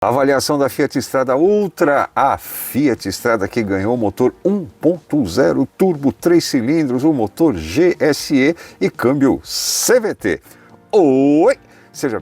Avaliação da Fiat Strada Ultra, a Fiat Strada que ganhou motor 1.0 turbo 3 cilindros, o motor GSE e câmbio CVT. Oi! Seja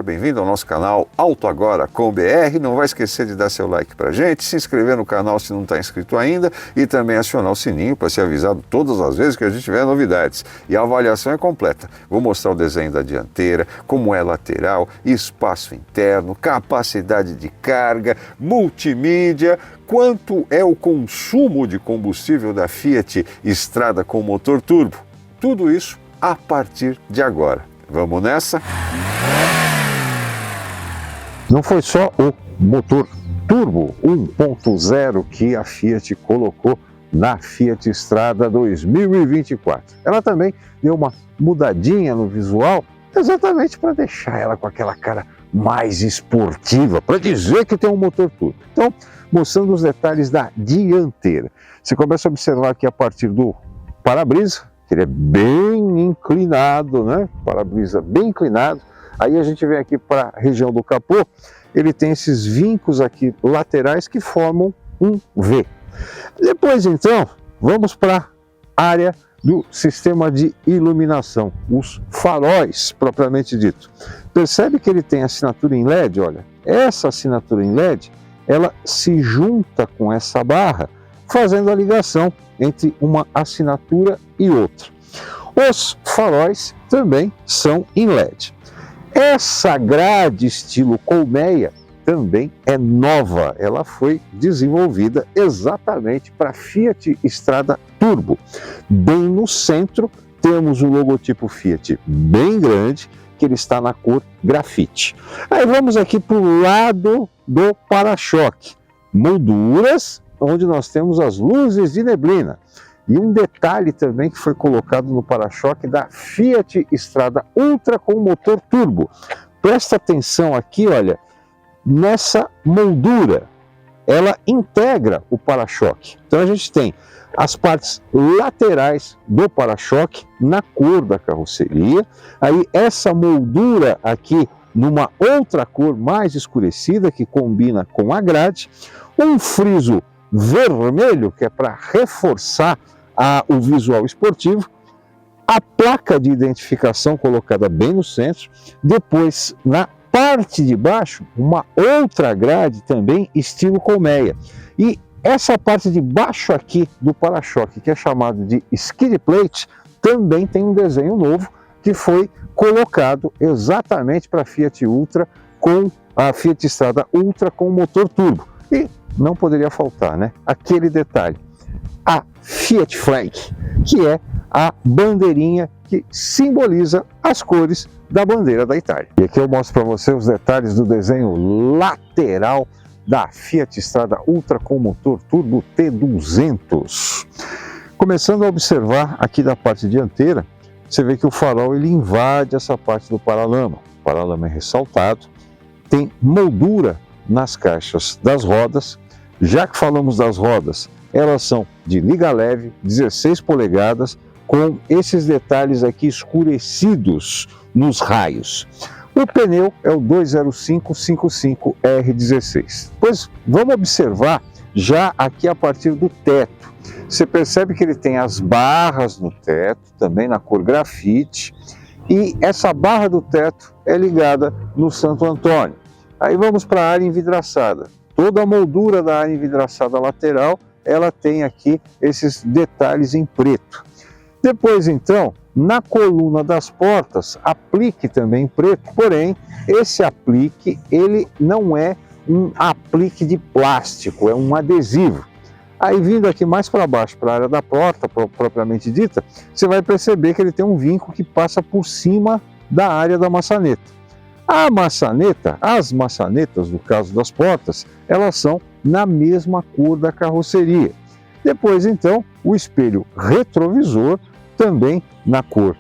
bem-vindo ao nosso canal Auto Agora com BR. Não vai esquecer de dar seu like pra gente, se inscrever no canal se não está inscrito ainda e também acionar o sininho para ser avisado todas as vezes que a gente tiver novidades. E a avaliação é completa. Vou mostrar o desenho da dianteira, como é lateral, espaço interno, capacidade de carga, multimídia, quanto é o consumo de combustível da Fiat Strada com motor turbo. Tudo isso a partir de agora. Vamos nessa? Não foi só o motor turbo 1.0 que a Fiat colocou na Fiat Strada 2024. Ela também deu uma mudadinha no visual, exatamente para deixar ela com aquela cara mais esportiva, para dizer que tem um motor turbo. Então, mostrando os detalhes da dianteira. Você começa a observar aqui a partir do para-brisa, que ele é bem inclinado, né? Para-brisa bem inclinado. Aí a gente vem aqui para a região do capô, ele tem esses vincos aqui laterais que formam um V. Depois então, vamos para a área do sistema de iluminação, os faróis propriamente dito. Percebe que ele tem assinatura em LED? Olha, essa assinatura em LED, ela se junta com essa barra, fazendo a ligação entre uma assinatura e outra. Os faróis também são em LED. Essa grade estilo colmeia também é nova, ela foi desenvolvida exatamente para Fiat Strada Turbo. Bem no centro temos o logotipo Fiat bem grande, que ele está na cor grafite. Aí vamos aqui para o lado do para-choque, molduras onde nós temos as luzes de neblina. E um detalhe também que foi colocado no para-choque da Fiat Strada Ultra com motor turbo. Presta atenção aqui, olha, nessa moldura. Ela integra o para-choque. Então a gente tem as partes laterais do para-choque na cor da carroceria. Aí essa moldura aqui numa outra cor mais escurecida que combina com a grade. Um friso vermelho, que é para reforçar o visual esportivo, a placa de identificação colocada bem no centro, depois na parte de baixo uma outra grade também estilo colmeia, e essa parte de baixo aqui do para-choque, que é chamado de skid plate, também tem um desenho novo que foi colocado exatamente para a Fiat Ultra com a Fiat Strada Ultra com motor turbo. E não poderia faltar, né? Aquele detalhe, a Fiat Flag, que é a bandeirinha que simboliza as cores da bandeira da Itália. E aqui eu mostro para você os detalhes do desenho lateral da Fiat Strada Ultra com motor turbo T200. Começando a observar aqui da parte dianteira, você vê que o farol ele invade essa parte do paralama. O paralama é ressaltado, tem moldura nas caixas das rodas. Já que falamos das rodas, elas são de liga leve, 16 polegadas, com esses detalhes aqui escurecidos nos raios. O pneu é o 205/55R16. Pois vamos observar já aqui a partir do teto. Você percebe que ele tem as barras no teto, também na cor grafite, e essa barra do teto é ligada no Santo Antônio. Aí vamos para a área envidraçada. Toda a moldura da área envidraçada lateral, ela tem aqui esses detalhes em preto. Depois, então, na coluna das portas, aplique também em preto, porém, esse aplique, ele não é um aplique de plástico, é um adesivo. Aí, vindo aqui mais para baixo, para a área da porta, propriamente dita, você vai perceber que ele tem um vinco que passa por cima da área da maçaneta. A maçaneta, as maçanetas, no caso das portas, elas são na mesma cor da carroceria. Depois, então, o espelho retrovisor, também na cor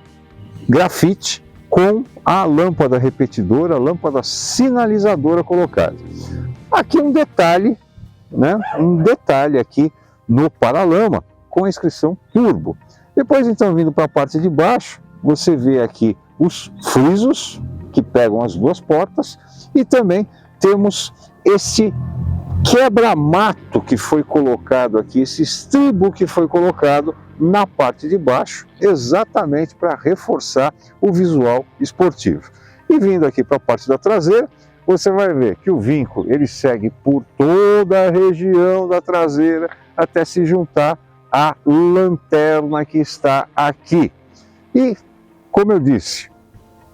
grafite, com a lâmpada repetidora, a lâmpada sinalizadora colocada. Aqui um detalhe, né? Um detalhe aqui no paralama, com a inscrição turbo. Depois, então, vindo para a parte de baixo, você vê aqui os frisos, que pegam as duas portas, e também temos esse quebra-mato que foi colocado aqui, esse estribo que foi colocado na parte de baixo, exatamente para reforçar o visual esportivo. E vindo aqui para a parte da traseira, você vai ver que o vinco ele segue por toda a região da traseira até se juntar à lanterna que está aqui. E, como eu disse,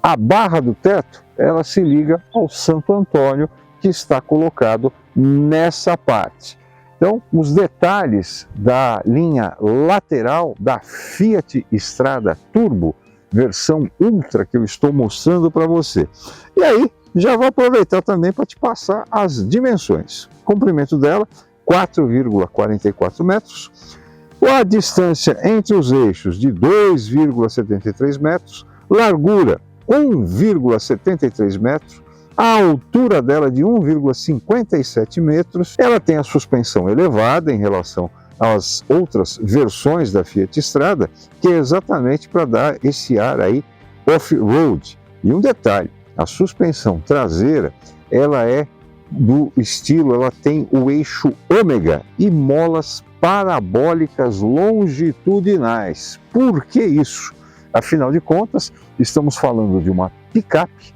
a barra do teto ela se liga ao Santo Antônio que está colocado nessa parte. Então, os detalhes da linha lateral da Fiat Strada Turbo, versão Ultra, que eu estou mostrando para você. E aí, já vou aproveitar também para te passar as dimensões. O comprimento dela, 4,44 metros. A distância entre os eixos de 2,73 metros. Largura, 1,73 metros. A altura dela de 1,57 metros, ela tem a suspensão elevada em relação às outras versões da Fiat Strada, que é exatamente para dar esse ar aí off-road. E um detalhe, a suspensão traseira, ela é do estilo, ela tem o eixo ômega e molas parabólicas longitudinais. Por que isso? Afinal de contas, estamos falando de uma picape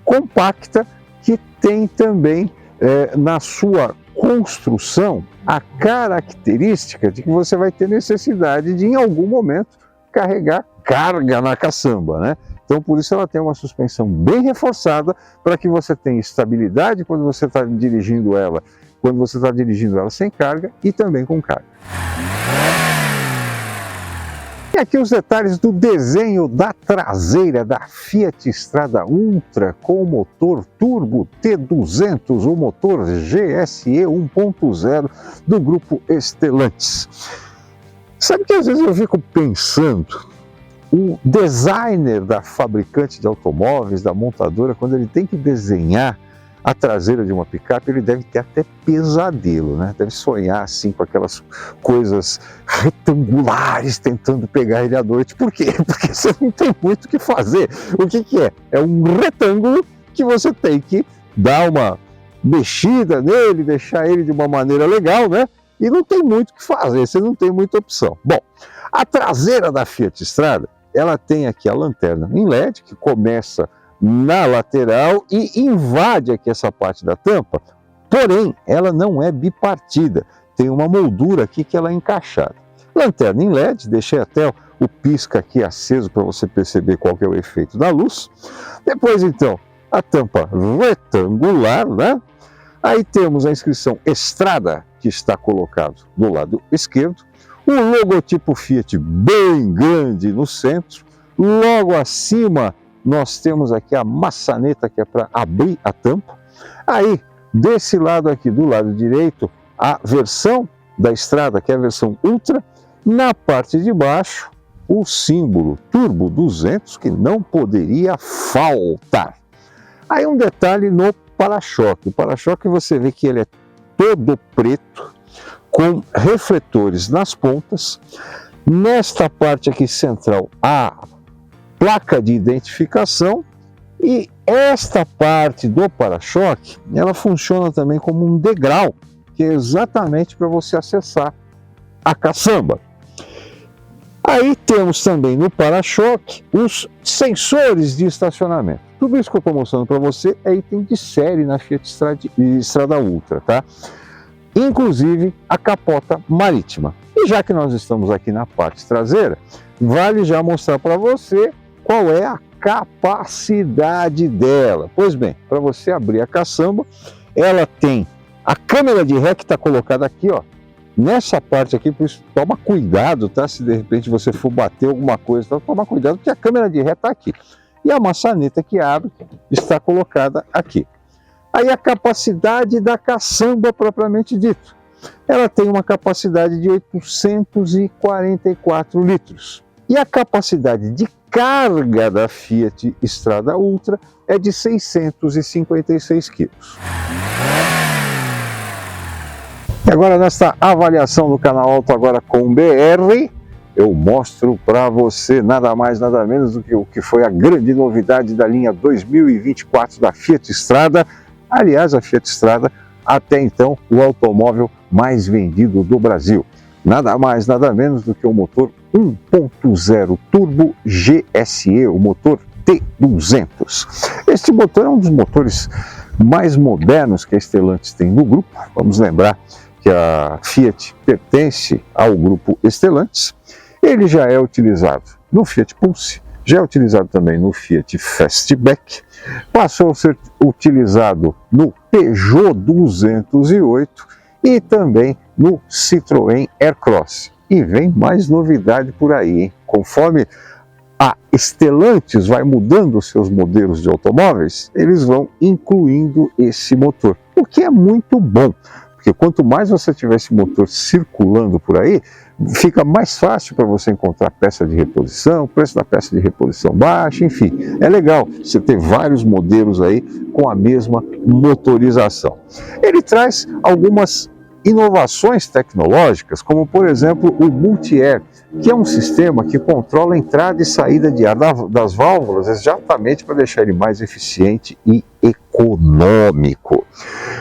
compacta que tem também na sua construção a característica de que você vai ter necessidade de, em algum momento, carregar carga na caçamba, né? Então, por isso ela tem uma suspensão bem reforçada para que você tenha estabilidade quando você está dirigindo ela sem carga e também com carga. E aqui os detalhes do desenho da traseira da Fiat Strada Ultra com o motor turbo T200, o motor GSE 1.0 do grupo Stellantis. Sabe que às vezes eu fico pensando, o designer da fabricante de automóveis, da montadora, quando ele tem que desenhar a traseira de uma picape, ele deve ter até pesadelo, né? Deve sonhar assim com aquelas coisas retangulares tentando pegar ele à noite. Por quê? Porque você não tem muito o que fazer. O que é? É um retângulo que você tem que dar uma mexida nele, deixar ele de uma maneira legal, né? E não tem muito o que fazer, você não tem muita opção. Bom, a traseira da Fiat Strada, ela tem aqui a lanterna em LED, que começa na lateral e invade aqui essa parte da tampa, porém ela não é bipartida, tem uma moldura aqui que ela é encaixada. Lanterna em LED, deixei até o pisca aqui aceso para você perceber qual que é o efeito da luz. Depois então a tampa retangular, né? Aí temos a inscrição Strada, que está colocado do lado esquerdo, o logotipo Fiat bem grande no centro, logo acima nós temos aqui a maçaneta que é para abrir a tampa. Aí, desse lado aqui, do lado direito, a versão da Strada, que é a versão Ultra. Na parte de baixo, o símbolo Turbo 200, que não poderia faltar. Aí um detalhe no para-choque. O para-choque você vê que ele é todo preto, com refletores nas pontas. Nesta parte aqui central, a placa de identificação, e esta parte do para-choque, ela funciona também como um degrau, que é exatamente para você acessar a caçamba. Aí temos também no para-choque os sensores de estacionamento. Tudo isso que eu estou mostrando para você é item de série na Fiat Strada Ultra, tá? Inclusive a capota marítima. E já que nós estamos aqui na parte traseira, vale já mostrar para você qual é a capacidade dela. Pois bem, para você abrir a caçamba, ela tem a câmera de ré que está colocada aqui, ó, nessa parte aqui, por isso toma cuidado, tá? Se de repente você for bater alguma coisa, tá? Toma cuidado porque a câmera de ré está aqui. E a maçaneta que abre está colocada aqui. Aí a capacidade da caçamba propriamente dito. Ela tem uma capacidade de 844 litros. E a capacidade de carga da Fiat Strada Ultra é de 656 quilos. E agora nesta avaliação do canal Auto Agora com BR, eu mostro para você nada mais, nada menos do que o que foi a grande novidade da linha 2024 da Fiat Strada. Aliás, a Fiat Strada, até então, o automóvel mais vendido do Brasil. Nada mais, nada menos do que o motor 1.0 Turbo GSE, o motor T200. Este motor é um dos motores mais modernos que a Stellantis tem no grupo. Vamos lembrar que a Fiat pertence ao grupo Stellantis. Ele já é utilizado no Fiat Pulse, já é utilizado também no Fiat Fastback, passou a ser utilizado no Peugeot 208 e também no Citroën Aircross. E vem mais novidade por aí, hein? Conforme a Stellantis vai mudando os seus modelos de automóveis, eles vão incluindo esse motor, o que é muito bom, porque quanto mais você tiver esse motor circulando por aí, fica mais fácil para você encontrar peça de reposição, o preço da peça de reposição baixa, enfim, é legal você ter vários modelos aí com a mesma motorização. Ele traz algumas inovações tecnológicas, como por exemplo o Multi-Air, que é um sistema que controla a entrada e saída de ar das válvulas exatamente para deixar ele mais eficiente e econômico.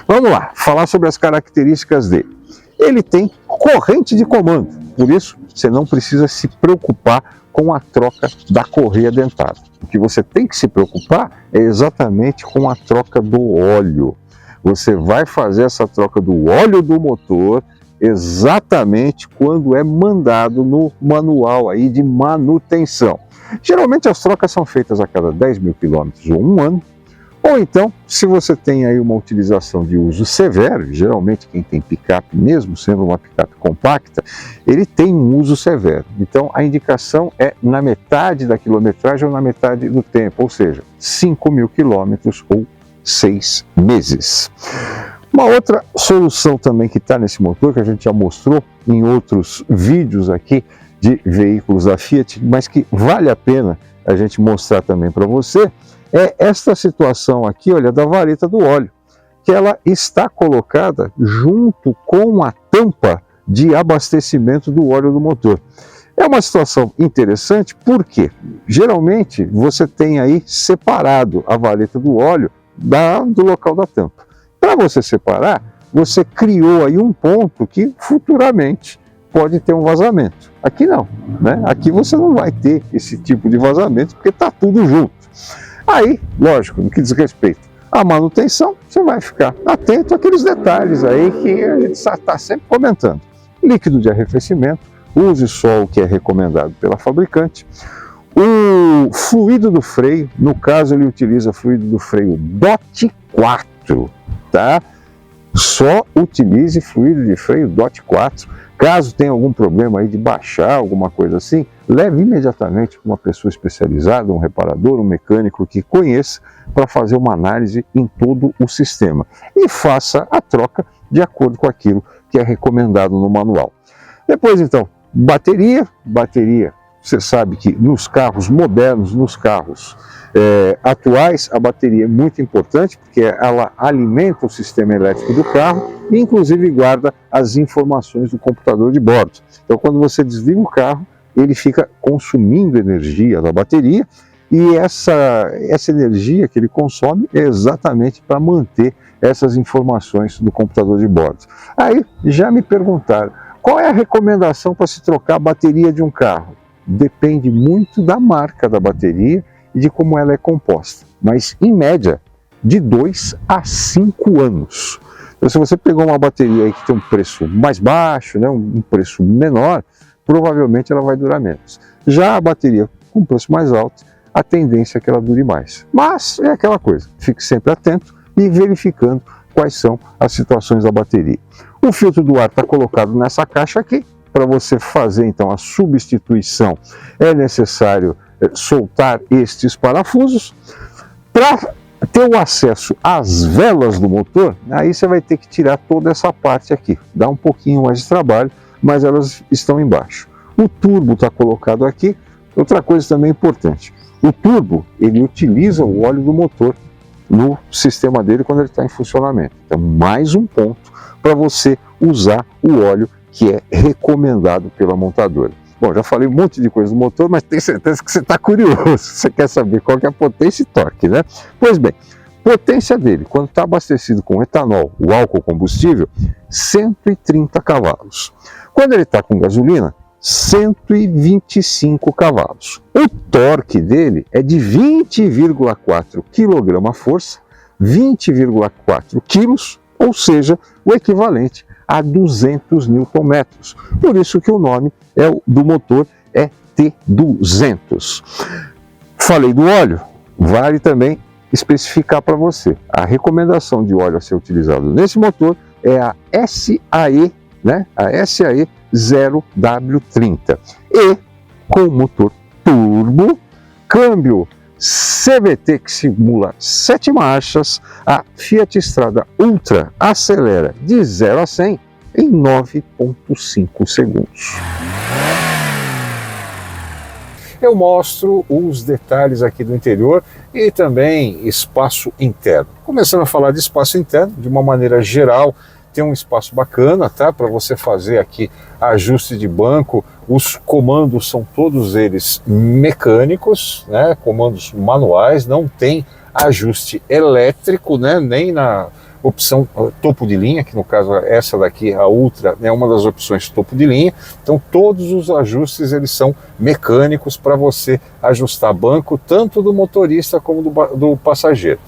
Vamos lá, falar sobre as características dele. Ele tem corrente de comando, por isso você não precisa se preocupar com a troca da correia dentada. O que você tem que se preocupar é exatamente com a troca do óleo. Você vai fazer essa troca do óleo do motor exatamente quando é mandado no manual aí de manutenção. Geralmente as trocas são feitas a cada 10 mil quilômetros ou um ano, ou então, se você tem aí uma utilização de uso severo, geralmente quem tem picape, mesmo sendo uma picape compacta, ele tem um uso severo. Então a indicação é na metade da quilometragem ou na metade do tempo, ou seja, 5 mil quilômetros ou 6 meses. Uma outra solução também que está nesse motor, que a gente já mostrou em outros vídeos aqui de veículos da Fiat, mas que vale a pena a gente mostrar também para você, é esta situação aqui, olha, da vareta do óleo, que ela está colocada junto com a tampa de abastecimento do óleo do motor. É uma situação interessante porque geralmente você tem aí separado a vareta do óleo do local da tampa. Para você separar, você criou aí um ponto que futuramente pode ter um vazamento. Aqui não, né? Aqui você não vai ter esse tipo de vazamento porque está tudo junto. Aí, lógico, no que diz respeito à manutenção, você vai ficar atento àqueles detalhes aí que a gente está sempre comentando. Líquido de arrefecimento, use só o que é recomendado pela fabricante. O fluido do freio, no caso ele utiliza fluido do freio DOT 4, tá? Só utilize fluido de freio DOT 4. Caso tenha algum problema aí de baixar, alguma coisa assim, leve imediatamente para uma pessoa especializada, um reparador, um mecânico que conheça, para fazer uma análise em todo o sistema. E faça a troca de acordo com aquilo que é recomendado no manual. Depois então, bateria. Você sabe que nos carros modernos, nos carros atuais, a bateria é muito importante porque ela alimenta o sistema elétrico do carro e inclusive guarda as informações do computador de bordo. Então quando você desliga o carro, ele fica consumindo energia da bateria e essa energia que ele consome é exatamente para manter essas informações do computador de bordo. Aí já me perguntaram, qual é a recomendação para se trocar a bateria de um carro? Depende muito da marca da bateria e de como ela é composta, mas em média de 2 a 5 anos. Então se você pegou uma bateria aí que tem um preço mais baixo, né, um preço menor, provavelmente ela vai durar menos. Já a bateria com preço mais alto, a tendência é que ela dure mais. Mas é aquela coisa, fique sempre atento e verificando quais são as situações da bateria. O filtro do ar está colocado nessa caixa aqui. Para você fazer então a substituição é necessário soltar estes parafusos. Para ter o acesso às velas do motor, aí você vai ter que tirar toda essa parte aqui. Dá um pouquinho mais de trabalho, mas elas estão embaixo. O turbo está colocado aqui. Outra coisa também importante, o turbo ele utiliza o óleo do motor no sistema dele quando ele está em funcionamento. Então mais um ponto para você usar o óleo que é recomendado pela montadora. Bom, já falei um monte de coisa do motor, mas tenho certeza que você está curioso, você quer saber qual que é a potência e torque, né? Pois bem, potência dele, quando está abastecido com etanol, o álcool combustível, 130 cavalos. Quando ele está com gasolina, 125 cavalos. O torque dele é de 20,4 kg-força, 20,4 quilos, ou seja, o equivalente a 200 Nm. Por isso que o nome do motor é T200. Falei do óleo, vale também especificar para você. A recomendação de óleo a ser utilizado nesse motor é a SAE, né? A SAE 0W30. E com motor turbo, câmbio CVT que simula 7 marchas, a Fiat Strada Ultra acelera de 0 a 100 em 9,5 segundos. Eu mostro os detalhes aqui do interior e também espaço interno. Começando a falar de espaço interno, de uma maneira geral, tem um espaço bacana, tá? Para você fazer aqui ajuste de banco. Os comandos são todos eles mecânicos, né? Comandos manuais, não tem ajuste elétrico, né? Nem na opção topo de linha, que no caso essa daqui, a Ultra, é uma das opções topo de linha. Então todos os ajustes eles são mecânicos para você ajustar banco, tanto do motorista como do passageiro.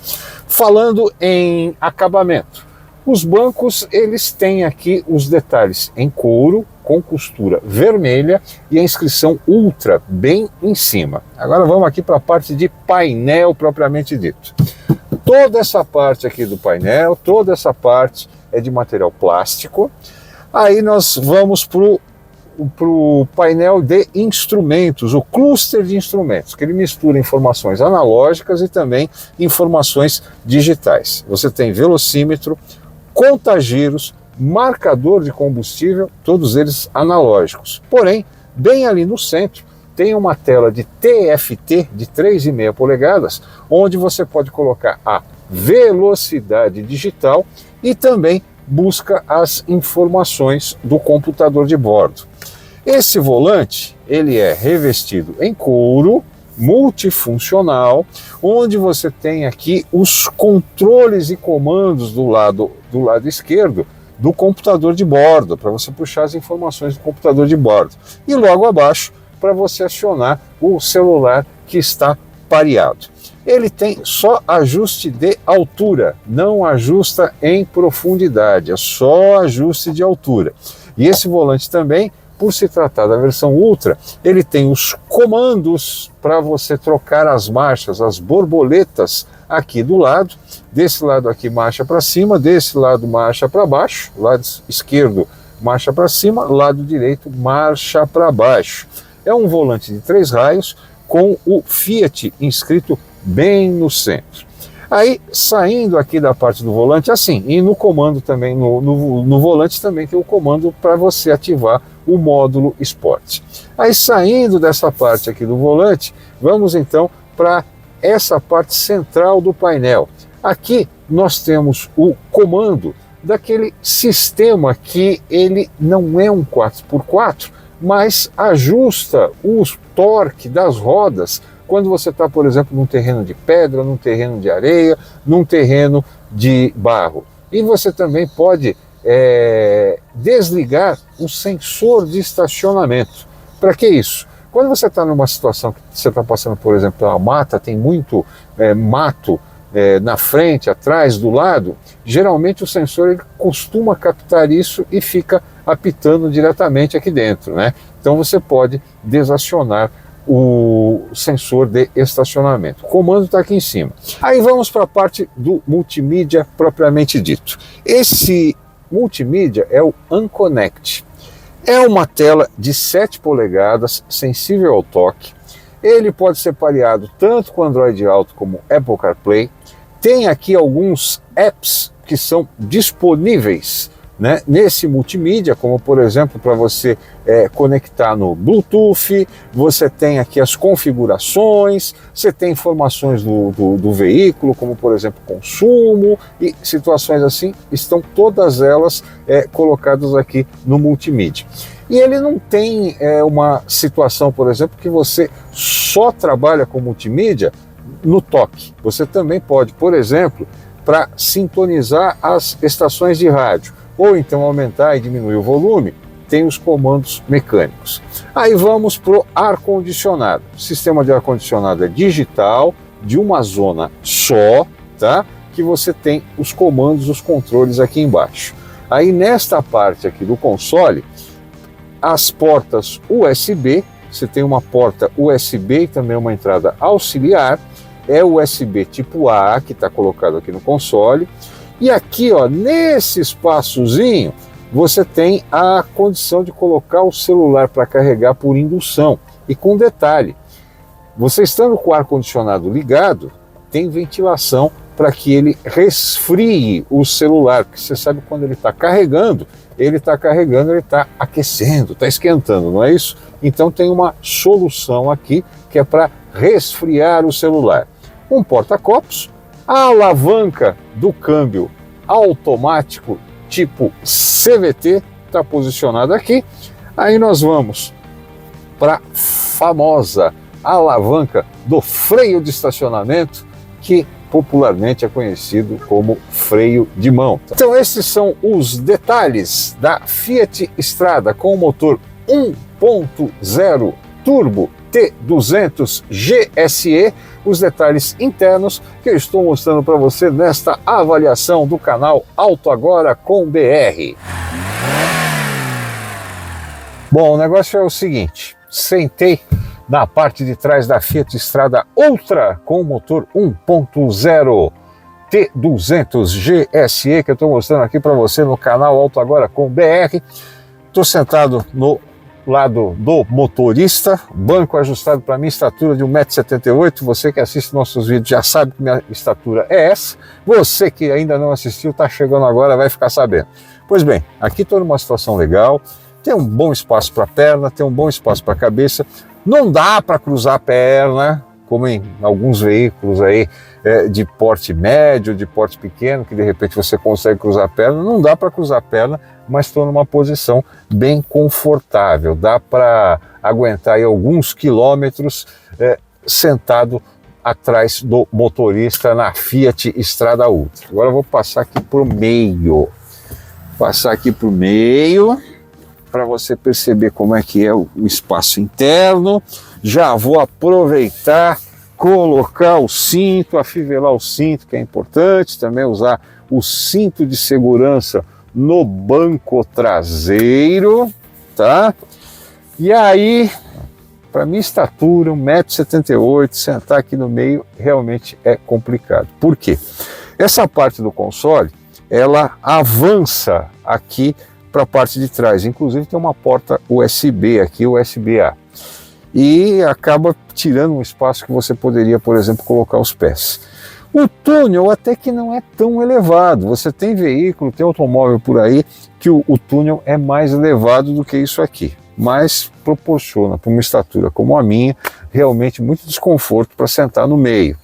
Falando em acabamento, os bancos eles têm aqui os detalhes em couro, com costura vermelha e a inscrição Ultra bem em cima. Agora vamos aqui para a parte de painel propriamente dito. Toda essa parte aqui do painel, toda essa parte é de material plástico. Aí nós vamos para o painel de instrumentos, o cluster de instrumentos, que ele mistura informações analógicas e também informações digitais. Você tem velocímetro, contagiros, marcador de combustível, todos eles analógicos. Porém, bem ali no centro, tem uma tela de TFT de 3,5 polegadas, onde você pode colocar a velocidade digital e também busca as informações do computador de bordo. Esse volante, ele é revestido em couro, multifuncional, onde você tem aqui os controles e comandos do lado esquerdo do computador de bordo, para você puxar as informações do computador de bordo. E logo abaixo, para você acionar o celular que está pareado. Ele tem só ajuste de altura, não ajusta em profundidade, é só ajuste de altura. E esse volante também, por se tratar da versão Ultra, ele tem os comandos para você trocar as marchas, as borboletas aqui do lado. Desse lado aqui marcha para cima, desse lado marcha para baixo, lado esquerdo marcha para cima, lado direito marcha para baixo. É um volante de 3 raios com o Fiat inscrito bem no centro. Aí, saindo aqui da parte do volante, assim, e no comando também, no volante também tem o comando para você ativar o módulo Sport. Aí, saindo dessa parte aqui do volante, vamos então para essa parte central do painel. Aqui nós temos o comando daquele sistema que ele não é um 4x4, mas ajusta o torque das rodas quando você está, por exemplo, num terreno de pedra, num terreno de areia, num terreno de barro. E você também pode desligar o sensor de estacionamento. Para que isso? Quando você está numa situação que você está passando, por exemplo, pela mata, tem muito mato na frente, atrás, do lado, geralmente o sensor ele costuma captar isso e fica apitando diretamente aqui dentro, né? Então você pode desacionar o sensor de estacionamento. O comando está aqui em cima. Aí vamos para a parte do multimídia propriamente dito. Esse multimídia é o Unconnect. É uma tela de 7 polegadas, sensível ao toque. Ele pode ser pareado tanto com Android Auto como Apple CarPlay. Tem aqui alguns apps que são disponíveis, né, nesse multimídia, como por exemplo para você conectar no Bluetooth. Você tem aqui as configurações, você tem informações do veículo, como por exemplo consumo e situações assim, estão todas elas colocadas aqui no multimídia. E ele não tem uma situação, por exemplo, que você só trabalha com multimídia no toque. Você também pode, por exemplo, para sintonizar as estações de rádio, ou então aumentar e diminuir o volume, tem os comandos mecânicos. Aí vamos para o ar-condicionado. O sistema de ar-condicionado é digital, de uma zona só, tá? Que você tem os comandos, os controles aqui embaixo. Aí nesta parte aqui do console, as portas USB, você tem uma porta USB e também uma entrada auxiliar, é o USB tipo A que está colocado aqui no console. E aqui, ó, nesse espaçozinho, você tem a condição de colocar o celular para carregar por indução. E com detalhe, você estando com o ar-condicionado ligado, tem ventilação para que ele resfrie o celular, porque você sabe quando ele está carregando, ele está aquecendo, está esquentando, não é isso? Então tem uma solução aqui que é para resfriar o celular. Um porta-copos, a alavanca do câmbio automático tipo CVT está posicionada aqui. Aí nós vamos para a famosa alavanca do freio de estacionamento, que popularmente é conhecido como freio de mão. Então esses são os detalhes da Fiat Strada com o motor 1.0 turbo T200 GSE, os detalhes internos que eu estou mostrando para você nesta avaliação do canal Auto Agora com BR. Bom, o negócio é o seguinte, sentei na parte de trás da Fiat Strada Ultra com o motor 1.0 T200 GSE que eu estou mostrando aqui para você no canal Auto Agora com BR. Estou sentado no lado do motorista, banco ajustado para minha estatura de 1,78 m. Você que assiste nossos vídeos já sabe que minha estatura é essa. Você que ainda não assistiu, está chegando agora, vai ficar sabendo. Pois bem, aqui estou numa situação legal, tem um bom espaço para a perna, tem um bom espaço para a cabeça. Não dá para cruzar a perna, como em alguns veículos aí de porte médio, de porte pequeno, que de repente você consegue cruzar a perna. Não dá para cruzar a perna, mas estou numa posição bem confortável. Dá para aguentar aí alguns quilômetros sentado atrás do motorista na Fiat Strada Ultra. Agora eu vou passar aqui por meio. Para você perceber como é que é o espaço interno. Já vou aproveitar, colocar o cinto, afivelar o cinto, que é importante, também usar o cinto de segurança no banco traseiro, tá? E aí, para minha estatura, 1,78 m, sentar aqui no meio realmente é complicado. Por quê? Essa parte do console, ela avança aqui para a parte de trás, inclusive tem uma porta USB aqui, USB-A, e acaba tirando um espaço que você poderia, por exemplo, colocar os pés. O túnel até que não é tão elevado, você tem veículo, tem automóvel por aí que o túnel é mais elevado do que isso aqui, mas proporciona para uma estatura como a minha realmente muito desconforto para sentar no meio.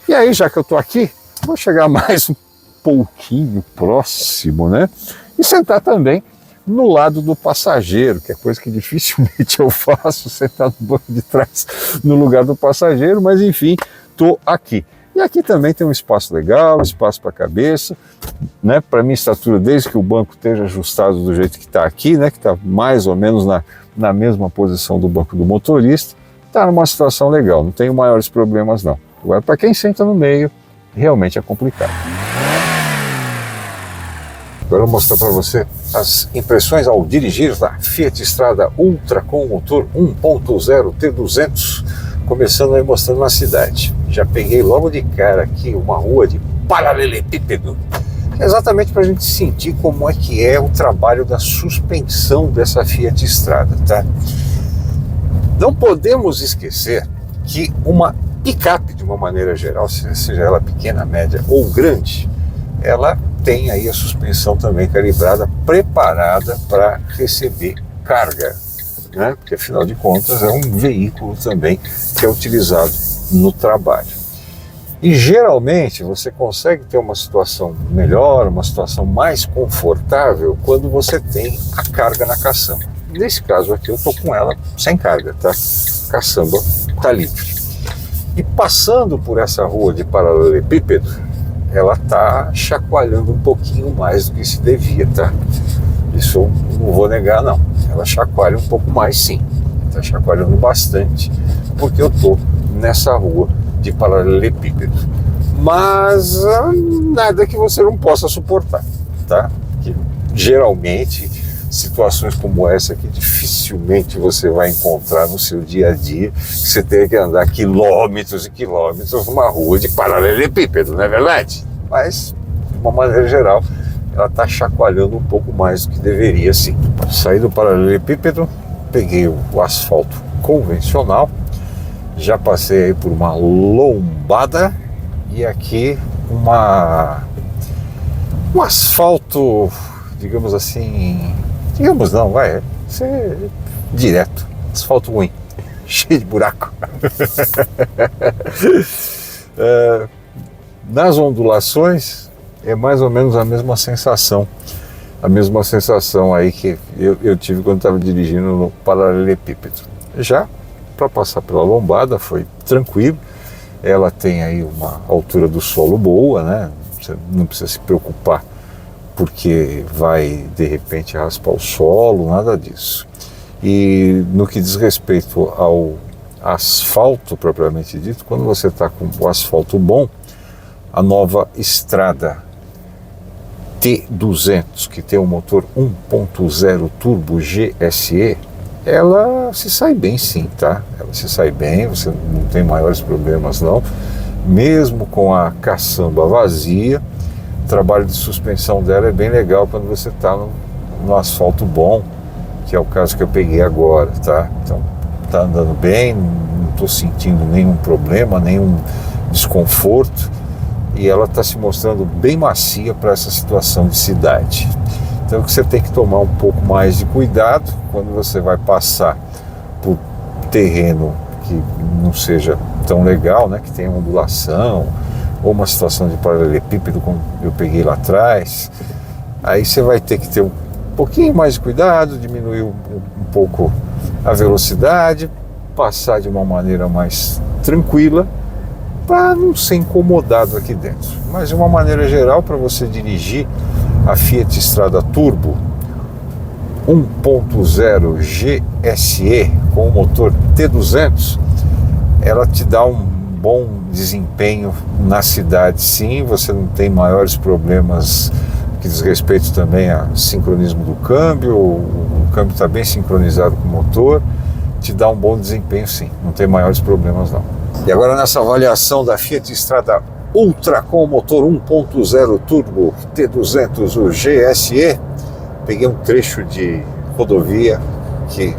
E aí, já que eu estou aqui, vou chegar mais um pouquinho próximo, né? E sentar também no lado do passageiro, que é coisa que dificilmente eu faço, sentar no banco de trás no lugar do passageiro, mas enfim, estou aqui. E aqui também tem um espaço legal, espaço para a cabeça, né? Para minha estatura, desde que o banco esteja ajustado do jeito que está aqui, né? Que está mais ou menos na mesma posição do banco do motorista, está numa situação legal, não tenho maiores problemas não. Agora, para quem senta no meio, realmente é complicado. Agora eu vou mostrar para você as impressões ao dirigir da Fiat Strada Ultra com o motor 1.0 T200, começando aí mostrando na cidade. Já peguei logo de cara aqui uma rua de paralelepípedo, exatamente para a gente sentir como é que é o trabalho da suspensão dessa Fiat Strada, tá? Não podemos esquecer que uma picape, de uma maneira geral, seja ela pequena, média ou grande, ela tem aí a suspensão também calibrada, preparada para receber carga, né? Porque afinal de contas é um veículo também que é utilizado no trabalho. E geralmente você consegue ter uma situação melhor, uma situação mais confortável quando você tem a carga na caçamba. Nesse caso aqui eu estou com ela sem carga, tá? A caçamba está livre. E passando por essa rua de paralelepípedo, ela está chacoalhando um pouquinho mais do que se devia, tá? Isso eu não vou negar, não. Ela chacoalha um pouco mais, sim. Está chacoalhando bastante, porque eu estou nessa rua de paralelepípedo. Mas nada que você não possa suportar, tá? Que, geralmente, situações como essa que dificilmente você vai encontrar no seu dia a dia, que você tem que andar quilômetros e quilômetros numa rua de paralelepípedo, não é verdade? Mas, de uma maneira geral, ela está chacoalhando um pouco mais do que deveria, sim. Saí do paralelepípedo, peguei o asfalto convencional, já passei por uma lombada e aqui um asfalto, digamos assim, digamos não, vai ser direto, asfalto ruim, cheio de buraco. Nas ondulações é mais ou menos a mesma sensação aí que eu tive quando estava dirigindo no paralelepípedo. Já para passar pela lombada foi tranquilo, ela tem aí uma altura do solo boa, né? Você não precisa se preocupar porque vai de repente raspar o solo, nada disso. E no que diz respeito ao asfalto propriamente dito, quando você está com o asfalto bom, a nova estrada T200, que tem o motor 1.0 turbo GSE, ela se sai bem, sim, tá? Ela se sai bem, você não tem maiores problemas não, mesmo com a caçamba vazia. O trabalho de suspensão dela é bem legal quando você está no asfalto bom, que é o caso que eu peguei agora, tá? Então tá andando bem, não estou sentindo nenhum problema, nenhum desconforto, e ela está se mostrando bem macia para essa situação de cidade. Então você tem que tomar um pouco mais de cuidado quando você vai passar por terreno que não seja tão legal, né? Que tenha ondulação ou uma situação de paralelepípedo como eu peguei lá atrás. Aí você vai ter que ter um pouquinho mais de cuidado, diminuir um pouco a velocidade, passar de uma maneira mais tranquila para não ser incomodado aqui dentro. Mas de uma maneira geral, para você dirigir a Fiat Strada Turbo 1.0 GSE com o motor T200, ela te dá um bom desempenho na cidade, sim. Você não tem maiores problemas que diz respeito também a sincronismo do câmbio, o câmbio está bem sincronizado com o motor, te dá um bom desempenho, sim, não tem maiores problemas não. E agora nessa avaliação da Fiat Strada Ultra com o motor 1.0 turbo T200 o GSE, peguei um trecho de rodovia que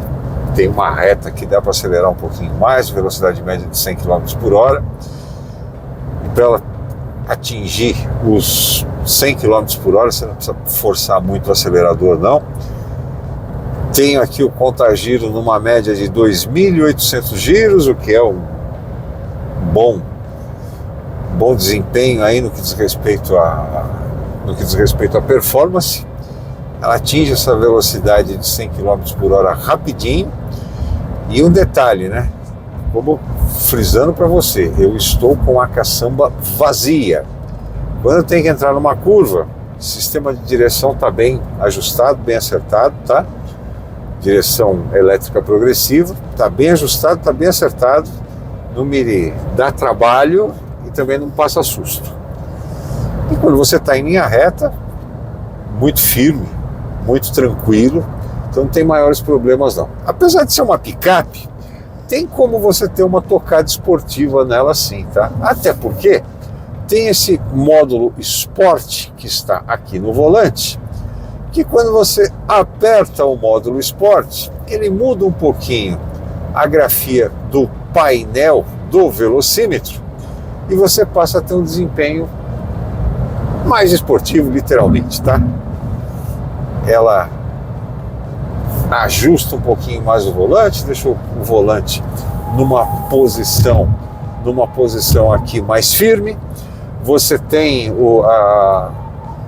tem uma reta que dá para acelerar um pouquinho mais, velocidade média de 100 km por hora, e para ela atingir os 100 km por hora você não precisa forçar muito o acelerador não. Tenho aqui o contagiro numa média de 2.800 giros, o que é um bom desempenho aí no que diz respeito à performance. Ela atinge essa velocidade de 100 km por hora rapidinho. E um detalhe, né? Como frisando para você, eu estou com a caçamba vazia. Quando eu tenho que entrar numa curva, o sistema de direção está bem ajustado, bem acertado, tá? Direção elétrica progressiva, está bem ajustado, está bem acertado, não me dá trabalho e também não passa susto. E quando você está em linha reta, muito firme, muito tranquilo, então não tem maiores problemas não. Apesar de ser uma picape, tem como você ter uma tocada esportiva nela sim, tá? Até porque tem esse módulo Sport que está aqui no volante, que quando você aperta o módulo Sport, ele muda um pouquinho a grafia do painel do velocímetro e você passa a ter um desempenho mais esportivo, literalmente, tá? Ela ajusta um pouquinho mais o volante, deixa o volante numa posição aqui mais firme. Você tem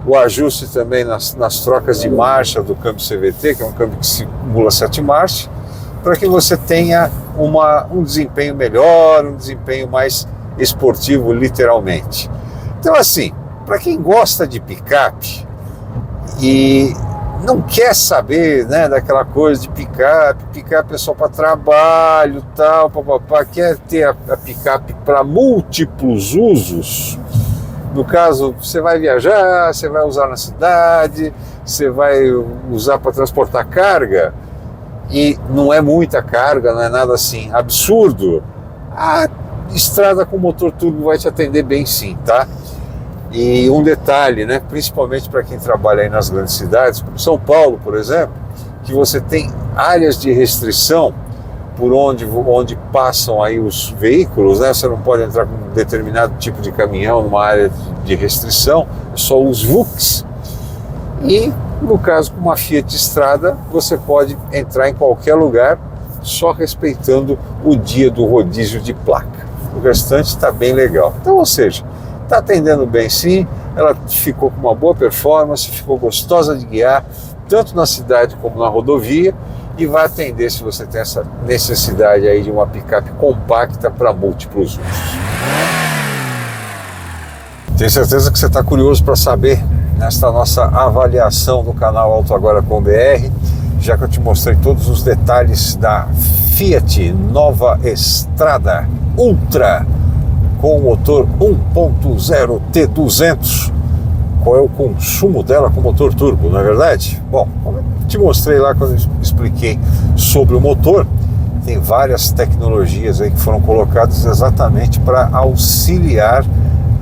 o ajuste também nas trocas de marcha do câmbio CVT, que é um câmbio que simula 7 marchas, para que você tenha um desempenho melhor, um desempenho mais esportivo, literalmente. Então, assim, para quem gosta de picape e não quer saber, né, daquela coisa de picape é só para trabalho, tal, papapá, quer ter a picape para múltiplos usos. No caso, você vai viajar, você vai usar na cidade, você vai usar para transportar carga, e não é muita carga, não é nada assim absurdo, a estrada com motor turbo vai te atender bem sim, tá? E um detalhe, né, principalmente para quem trabalha aí nas grandes cidades, como São Paulo, por exemplo, que você tem áreas de restrição por onde passam aí os veículos, né? Você não pode entrar com um determinado tipo de caminhão numa área de restrição, só os VUCs. E no caso, com uma Fiat Strada, você pode entrar em qualquer lugar, só respeitando o dia do rodízio de placa. O restante está bem legal. Então, ou seja, está atendendo bem sim, ela ficou com uma boa performance, ficou gostosa de guiar, tanto na cidade como na rodovia, e vai atender se você tem essa necessidade aí de uma picape compacta para múltiplos usos. Tenho certeza que você está curioso para saber nesta nossa avaliação do canal Auto Agora com BR, já que eu te mostrei todos os detalhes da Fiat Nova Strada Ultra com o motor 1.0 T200. Qual é o consumo dela com motor turbo, não é verdade? Bom, como eu te mostrei lá quando eu expliquei sobre o motor, tem várias tecnologias aí que foram colocadas exatamente para auxiliar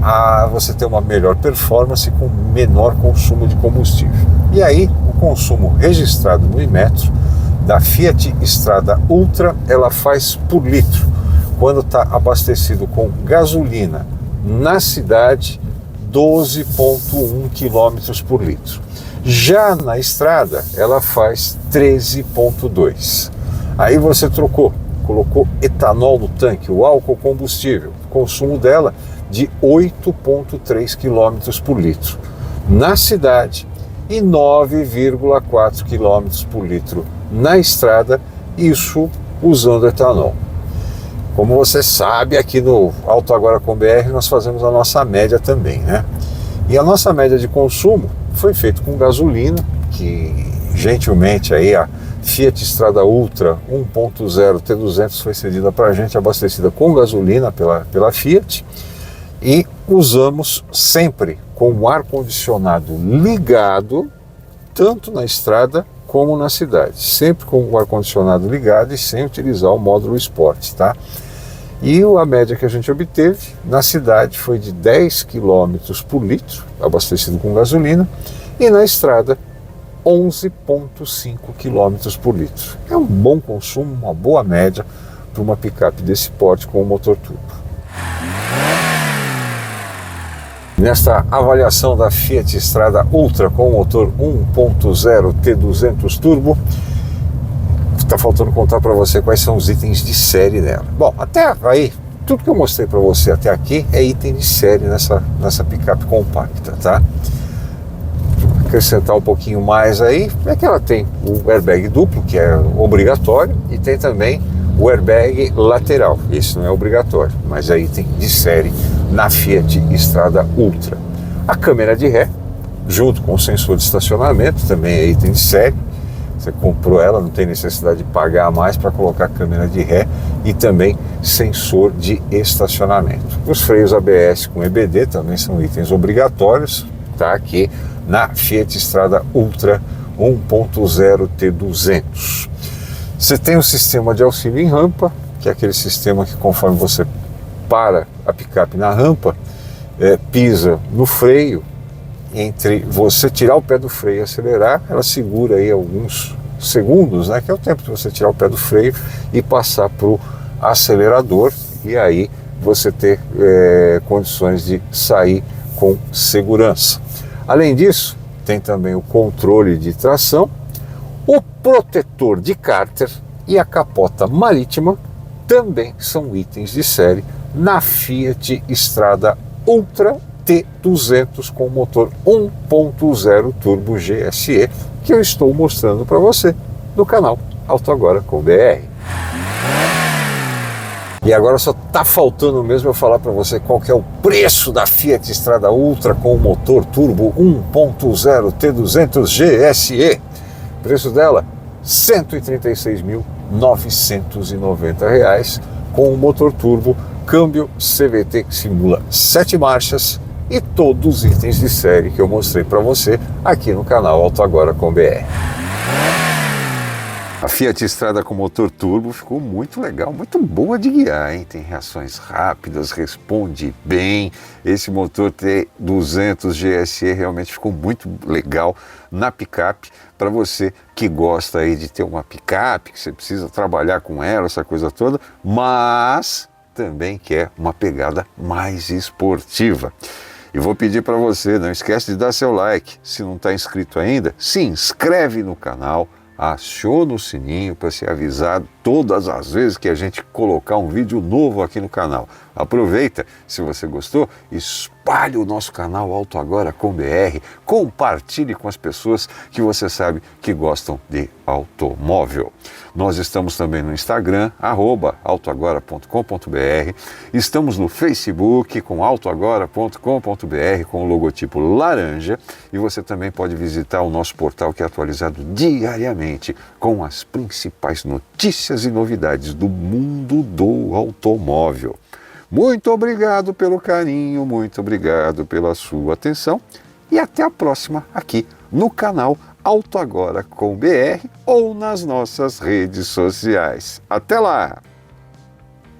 a você ter uma melhor performance com menor consumo de combustível. E aí, o consumo registrado no Inmetro da Fiat Strada Ultra, ela faz por litro, quando está abastecido com gasolina na cidade, 12,1 km por litro. Já na estrada, ela faz 13,2. Aí você colocou etanol no tanque, o álcool combustível, o consumo dela de 8,3 km por litro na cidade e 9,4 km por litro na estrada, isso usando etanol. Como você sabe, aqui no Auto Agora com BR nós fazemos a nossa média também, né? E a nossa média de consumo foi feita com gasolina, que gentilmente aí a Fiat Strada Ultra 1.0 T200 foi cedida para a gente, abastecida com gasolina pela Fiat, e usamos sempre com o ar-condicionado ligado, tanto na estrada como na cidade, sempre com o ar-condicionado ligado e sem utilizar o módulo Sport, tá? E a média que a gente obteve na cidade foi de 10 km por litro, abastecido com gasolina, e na estrada 11,5 km por litro. É um bom consumo, uma boa média para uma picape desse porte com o motor turbo. Nesta avaliação da Fiat Strada Ultra com o motor 1.0 T200 Turbo, está faltando contar para você quais são os itens de série dela. Bom, até aí, tudo que eu mostrei para você até aqui é item de série nessa picape compacta, tá? Acrescentar um pouquinho mais aí, é que ela tem o airbag duplo, que é obrigatório, e tem também o airbag lateral. Isso não é obrigatório, mas é item de série na Fiat Strada Ultra. A câmera de ré, junto com o sensor de estacionamento, também é item de série. Você comprou ela, não tem necessidade de pagar mais para colocar câmera de ré e também sensor de estacionamento. Os freios ABS com EBD também são itens obrigatórios, tá? Aqui na Fiat Strada Ultra 1.0 T200. Você tem o sistema de auxílio em rampa, que é aquele sistema que conforme você para a picape na rampa, pisa no freio, entre você tirar o pé do freio e acelerar, ela segura aí alguns segundos, né, que é o tempo de você tirar o pé do freio e passar para o acelerador, e aí você ter condições de sair com segurança. Além disso, tem também o controle de tração, o protetor de cárter e a capota marítima também são itens de série na Fiat Strada Ultra T200 com motor 1.0 turbo GSE, que eu estou mostrando para você no canal Auto Agora com BR. E agora só está faltando mesmo eu falar para você qual que é o preço da Fiat Strada Ultra com motor turbo 1.0 T200 GSE. O preço dela, R$ 136.990, com o motor turbo, câmbio CVT que simula 7 marchas e todos os itens de série que eu mostrei para você aqui no canal Auto Agora com BR. A Fiat Strada com motor turbo ficou muito legal, muito boa de guiar, hein? Tem reações rápidas, responde bem. Esse motor T200 GSE realmente ficou muito legal na picape. Para você que gosta aí de ter uma picape, que você precisa trabalhar com ela, essa coisa toda, mas também quer uma pegada mais esportiva. E vou pedir para você, não esquece de dar seu like. Se não está inscrito ainda, se inscreve no canal, aciona o sininho para ser avisado todas as vezes que a gente colocar um vídeo novo aqui no canal. Aproveita, se você gostou, espalhe o nosso canal Auto Agora com BR, compartilhe com as pessoas que você sabe que gostam de automóvel. Nós estamos também no Instagram, @autoagora.com.br, estamos no Facebook com autoagora.com.br com o logotipo laranja, e você também pode visitar o nosso portal que é atualizado diariamente com as principais notícias e novidades do mundo do automóvel. Muito obrigado pelo carinho, muito obrigado pela sua atenção e até a próxima aqui no canal Auto Agora com BR ou nas nossas redes sociais. Até lá!